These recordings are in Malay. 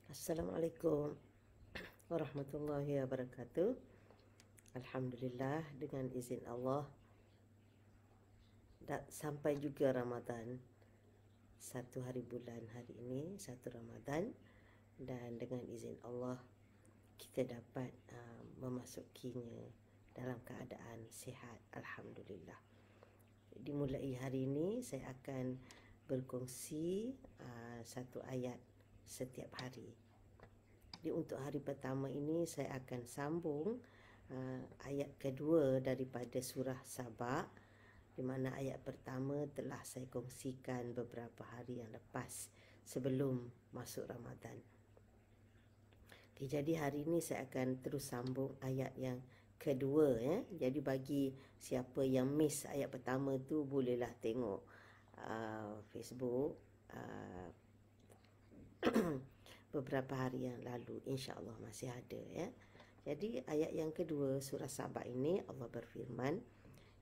Assalamualaikum warahmatullahi wabarakatuh. Alhamdulillah, dengan izin Allah sampai juga Ramadan. Satu hari bulan hari ini, satu Ramadan, dan dengan izin Allah kita dapat memasukinya dalam keadaan sihat. Alhamdulillah. Dimulai hari ini saya akan berkongsi satu ayat setiap hari. Jadi untuk hari pertama ini saya akan sambung ayat kedua daripada surah Saba, di mana ayat pertama telah saya kongsikan beberapa hari yang lepas sebelum masuk Ramadan. Jadi hari ini saya akan terus sambung ayat yang kedua, ya. Jadi bagi siapa yang miss ayat pertama tu, bolehlah tengok Facebook beberapa hari yang lalu, insya-Allah masih ada, ya. Jadi ayat yang kedua surah Saba ini Allah berfirman,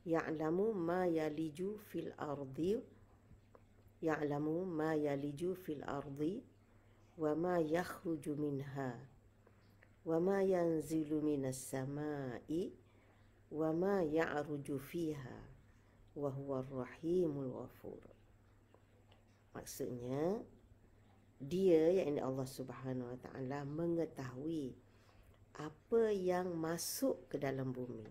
ya'lamu ma yaliju fil ardi wa ma yakhruju minha wa ma yanzilu minas samai wa ma ya'ruju fiha wa huwar rahimul ghafur. Maksudnya, dia, yakni Allah Subhanahu wa taala, mengetahui apa yang masuk ke dalam bumi.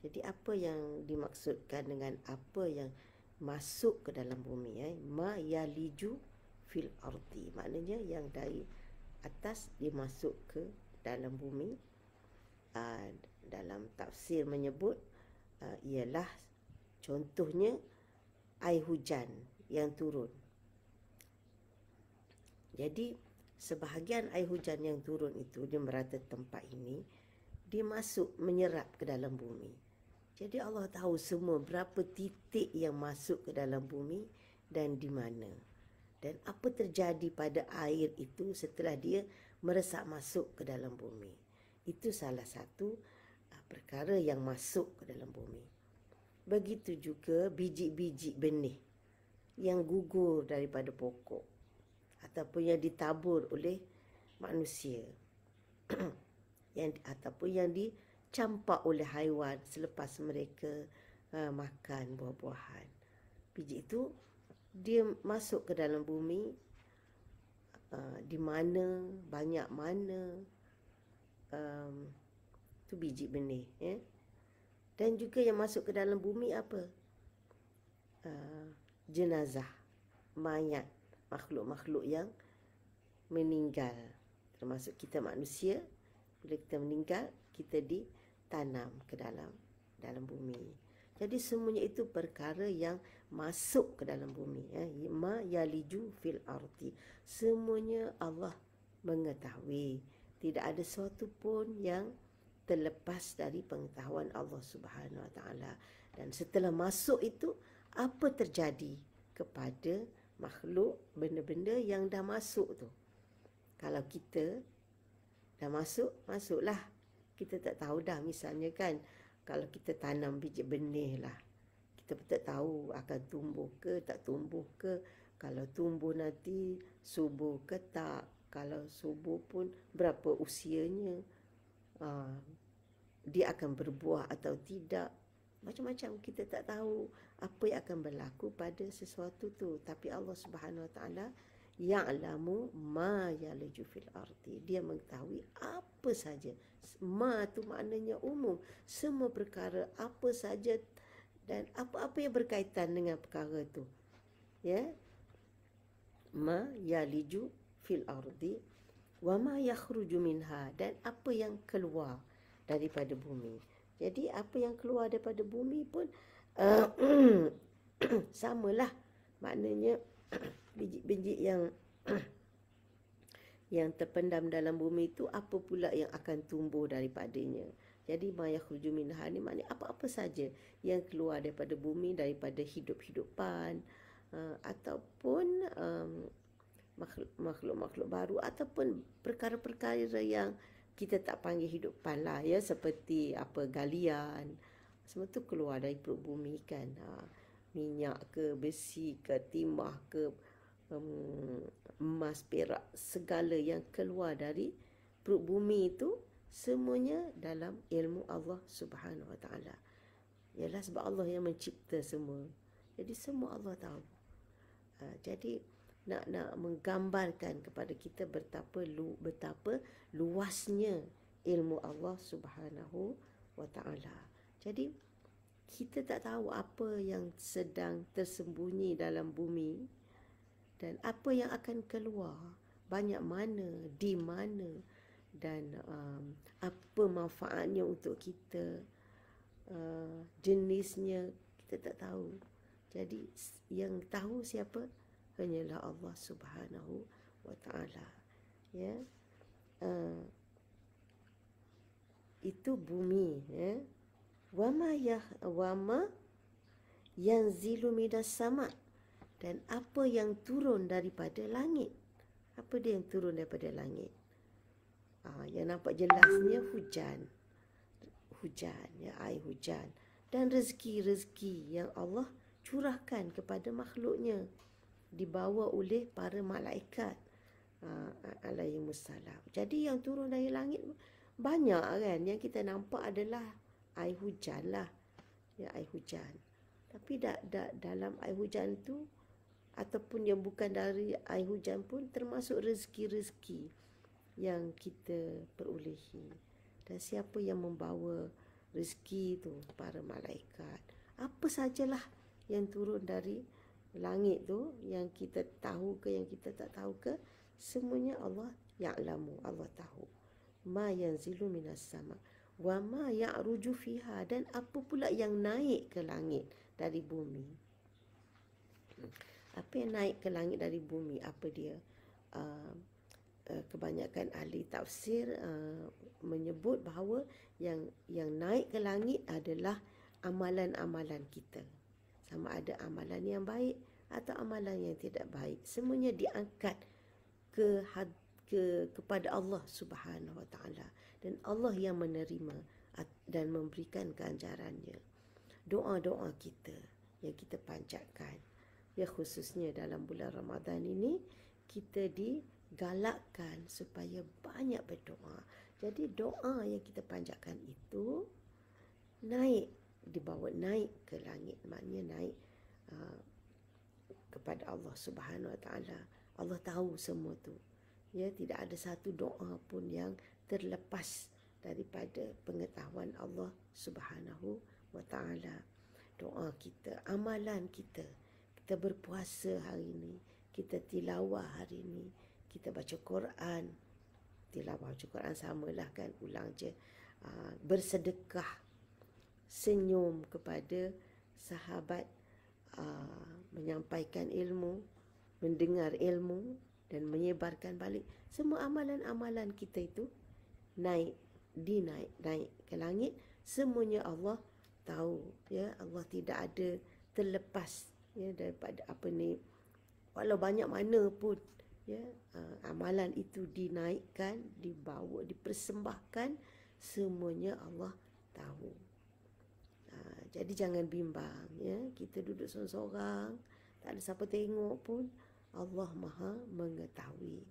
Jadi apa yang dimaksudkan dengan apa yang masuk ke dalam bumi, ma yaliju fil ardi, maknanya yang dari atas dia masuk ke dalam bumi. Dalam tafsir menyebut ialah contohnya air hujan yang turun. Jadi sebahagian air hujan yang turun itu di merata tempat ini, dia masuk menyerap ke dalam bumi. Jadi Allah tahu semua berapa titik yang masuk ke dalam bumi dan di mana, dan apa terjadi pada air itu setelah dia meresap masuk ke dalam bumi. Itu salah satu perkara yang masuk ke dalam bumi. Begitu juga biji-biji benih yang gugur daripada pokok ataupun yang ditabur oleh manusia ataupun yang dicampak oleh haiwan selepas mereka makan buah-buahan. Biji itu dia masuk ke dalam bumi, di mana, banyak mana, tu biji benih, ya. Dan juga yang masuk ke dalam bumi apa? Jenazah, mayat, makhluk-makhluk yang meninggal, termasuk kita manusia. Bila kita meninggal, kita ditanam ke dalam bumi. Jadi semuanya itu perkara yang masuk ke dalam bumi, ya. Ma yaliju fil ardi, semuanya Allah mengetahui. Tidak ada sesuatu pun yang terlepas dari pengetahuan Allah Subhanahu wa taala. Dan setelah masuk itu, apa terjadi kepada makhluk, benda-benda yang dah masuk tu. Kalau kita dah masuklah. Kita tak tahu dah, misalnya kan, kalau kita tanam biji benih lah, kita pun tak tahu akan tumbuh ke tak tumbuh ke. Kalau tumbuh nanti subur ke tak. Kalau subur pun berapa usianya, dia akan berbuah atau tidak. Macam-macam kita tak tahu apa yang akan berlaku pada sesuatu tu. Tapi Allah Subhanahu wa taala ya'lamu ma yaliju fil ardi, dia mengetahui apa saja. Ma tu maknanya umum, semua perkara, apa saja dan apa-apa yang berkaitan dengan perkara tu, ya. Ma yaliju fil ardi wa ma yakhruju minha, dan apa yang keluar daripada bumi. Jadi apa yang keluar daripada bumi pun samalah, maknanya biji-biji yang terpendam dalam bumi itu, apa pula yang akan tumbuh daripadanya. Jadi ma yakhruju minha ni maknanya apa-apa saja yang keluar daripada bumi, daripada hidup-hidupan, ataupun makhluk-makhluk baru, ataupun perkara-perkara yang kita tak panggil hidupan lah, ya, seperti apa, galian, semua tu keluar dari perut bumi kan. Minyak ke, besi ke, timah ke, emas, perak, segala yang keluar dari perut bumi itu semuanya dalam ilmu Allah Subhanahu Wa Taala. Ialah sebab Allah yang mencipta semua. Jadi semua Allah tahu. Jadi nak menggambarkan kepada kita betapa luasnya ilmu Allah Subhanahu Wa Taala. Jadi kita tak tahu apa yang sedang tersembunyi dalam bumi dan apa yang akan keluar, banyak mana, di mana, dan apa manfaatnya untuk kita, jenisnya kita tak tahu. Jadi yang tahu siapa? Hanyalah Allah Subhanahu Wa Taala. Ya, itu bumi. Ya, wama yanzilu minas sama, dan apa yang turun daripada langit. Apa dia yang turun daripada langit? Yang nampak jelasnya hujan, ya, air hujan, dan rezeki-rezeki yang Allah curahkan kepada makhluknya, dibawa oleh para malaikat alaihimussalam. Jadi yang turun dari langit banyak kan. Yang kita nampak adalah air hujan lah, ya, air hujan. Tapi dalam air hujan tu, ataupun yang bukan dari air hujan pun, termasuk rezeki-rezeki yang kita perolehi. Dan siapa yang membawa rezeki tu? Para malaikat. Apa sajalah yang turun dari langit tu, yang kita tahu ke, yang kita tak tahu ke, semuanya Allah ya'lamu, Allah tahu. Ma yanzilu minas sama wa ma ya'ruju fiha, dan apa pula yang naik ke langit dari bumi. Apa yang naik ke langit dari bumi, apa dia? Kebanyakan ahli tafsir menyebut bahawa yang naik ke langit adalah amalan-amalan kita. Sama ada amalan yang baik atau amalan yang tidak baik. Semuanya diangkat kepada Allah Subhanahu Wa Taala, dan Allah yang menerima dan memberikan ganjarannya. Doa-doa kita yang kita panjatkan, ya, khususnya dalam bulan Ramadan ini, kita digalakkan supaya banyak berdoa. Jadi doa yang kita panjatkan itu dibawa naik ke langit, maknanya naik kepada Allah Subhanahu Wa Taala. Allah tahu semua tu. Ya, tidak ada satu doa pun yang terlepas daripada pengetahuan Allah Subhanahu Wa Taala. Doa kita, amalan kita, kita berpuasa hari ini, kita tilawah hari ini, kita baca Quran. Tilawah baca Quran samalah kan, ulang je. Bersedekah, senyum kepada sahabat, menyampaikan ilmu, mendengar ilmu, dan menyebarkan balik. Semua amalan-amalan kita itu naik ke langit. Semuanya Allah tahu, ya. Allah tidak ada terlepas, ya, daripada apa ni. Walau banyak mana pun, ya, amalan itu dinaikkan, dibawa, dipersembahkan, semuanya Allah tahu. Jadi jangan bimbang, ya. Kita duduk seorang-seorang, tak ada siapa tengok pun, Allah Maha mengetahui.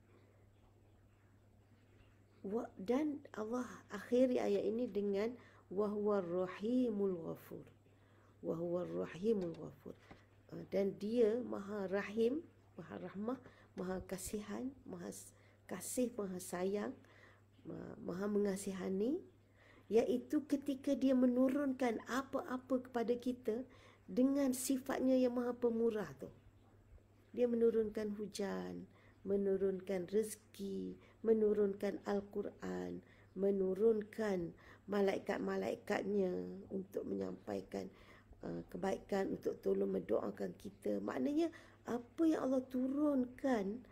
Dan Allah akhiri ayat ini dengan wahwar rahimul ghafur. Wahwar rahimul ghafur. Dan dia Maha Rahim, Maha Rahmah, Maha Kasihan, Maha Kasih, Maha Sayang, Maha Mengasihani, iaitu ketika dia menurunkan apa-apa kepada kita dengan sifatnya yang Maha Pemurah tu. Dia menurunkan hujan, menurunkan rezeki, menurunkan Al-Quran, menurunkan malaikat-malaikatnya untuk menyampaikan kebaikan, untuk tolong mendoakan kita. Maknanya apa yang Allah turunkan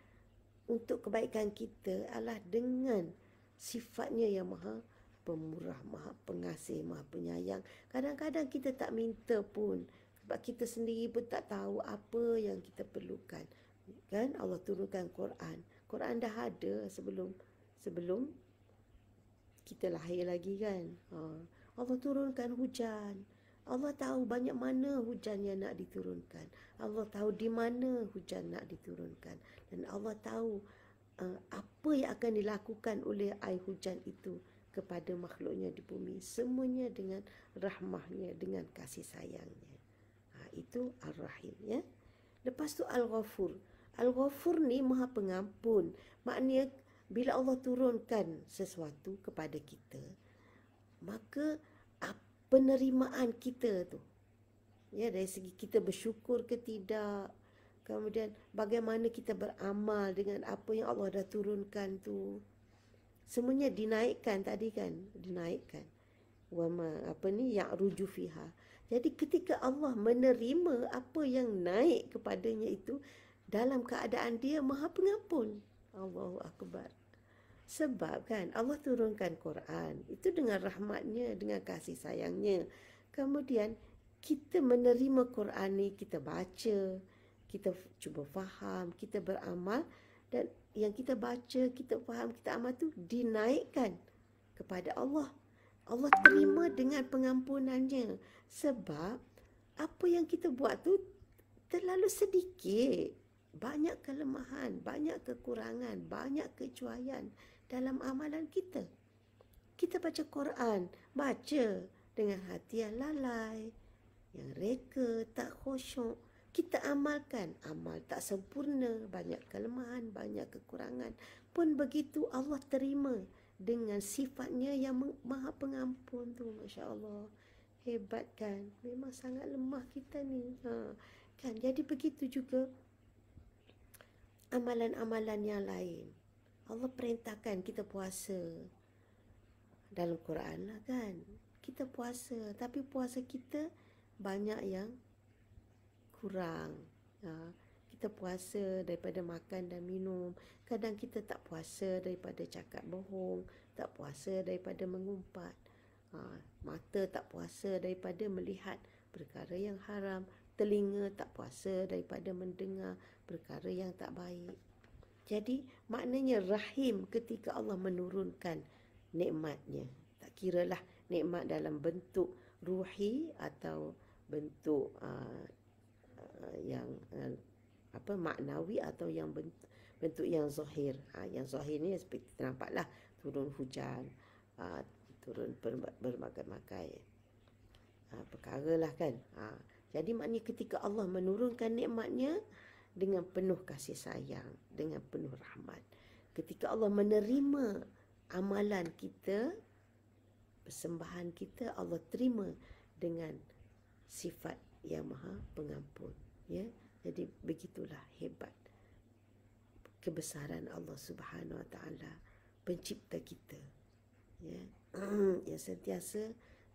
untuk kebaikan kita adalah dengan sifatnya yang Maha Pemurah, Maha Pengasih, Maha Penyayang. Kadang-kadang kita tak minta pun, sebab kita sendiri pun tak tahu apa yang kita perlukan. Kan Allah turunkan Quran. Quran dah ada sebelum kita lahir lagi kan. Allah turunkan hujan. Allah tahu banyak mana hujan yang nak diturunkan. Allah tahu di mana hujan nak diturunkan. Dan Allah tahu apa yang akan dilakukan oleh air hujan itu kepada makhluknya di bumi. Semuanya dengan rahmahnya, dengan kasih sayangnya. Itu Ar-Rahim, ya. Lepas tu Al-Ghafur. Al-Ghafur ni Maha Pengampun. Maknanya bila Allah turunkan sesuatu kepada kita, maka penerimaan kita tu, ya, dari segi kita bersyukur ke tidak, kemudian bagaimana kita beramal dengan apa yang Allah dah turunkan tu, semuanya dinaikkan tadi kan, dinaikkan. Wama ya'ruju fiha. Jadi ketika Allah menerima apa yang naik kepadanya itu dalam keadaan dia Maha Pengampun. Allahu Akbar. Sebab kan Allah turunkan Quran itu dengan rahmatnya, dengan kasih sayangnya. Kemudian kita menerima Quran ni, kita baca, kita cuba faham, kita beramal, dan yang kita baca, kita faham, kita amal tu dinaikkan kepada Allah. Allah terima dengan pengampunannya. Sebab apa yang kita buat tu terlalu sedikit. Banyak kelemahan, banyak kekurangan, banyak kecuaian dalam amalan kita. Kita baca Quran, baca dengan hati yang lalai, yang reka, tak khusyuk. Kita amalkan, amal tak sempurna, banyak kelemahan, banyak kekurangan. Pun begitu Allah terima dengan sifatnya yang Maha Pengampun tu. Masya Allah, hebat kan? Memang sangat lemah kita ni. Kan? Jadi begitu juga amalan-amalan yang lain. Allah perintahkan kita puasa. Dalam Quran lah kan. Kita puasa. Tapi puasa kita banyak yang kurang. Kita puasa daripada makan dan minum. Kadang kita tak puasa daripada cakap bohong. Tak puasa daripada mengumpat. Mata tak puasa daripada melihat perkara yang haram. Telinga tak puasa daripada mendengar perkara yang tak baik. Jadi maknanya rahim ketika Allah menurunkan nikmatnya. Tak kiralah nikmat dalam bentuk ruhi atau bentuk yang maknawi atau yang bentuk yang zahir. Yang zahir ni seperti kita nampaklah, turun hujan, turun berbagai-bagai perkara lah kan. Jadi maknanya ketika Allah menurunkan nikmatnya dengan penuh kasih sayang, dengan penuh rahmat. Ketika Allah menerima amalan kita, persembahan kita, Allah terima dengan sifat yang Maha Pengampun. Ya, jadi begitulah hebat kebesaran Allah Subhanahu Wa Taala, pencipta kita. Ya, yang sentiasa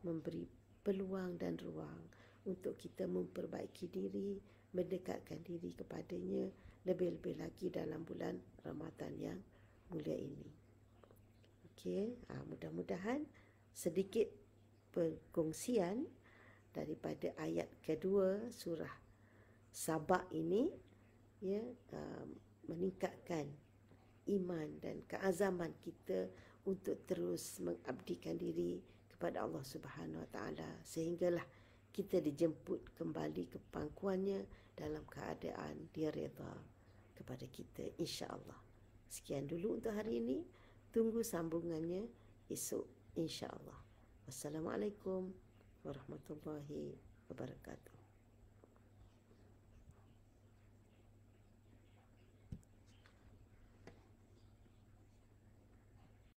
memberi peluang dan ruang untuk kita memperbaiki diri, mendekatkan diri kepadanya, lebih-lebih lagi dalam bulan Ramadan yang mulia ini. Okey, mudah-mudahan sedikit perkongsian daripada ayat kedua surah Sabah ini, ya, meningkatkan iman dan keazaman kita untuk terus mengabdikan diri kepada Allah Subhanahu Wa Taala, sehinggalah kita dijemput kembali ke pangkuannya dalam keadaan dia redha kepada kita, insya-Allah. Sekian dulu untuk hari ini. Tunggu sambungannya esok, insya-Allah. Wassalamualaikum warahmatullahi wabarakatuh.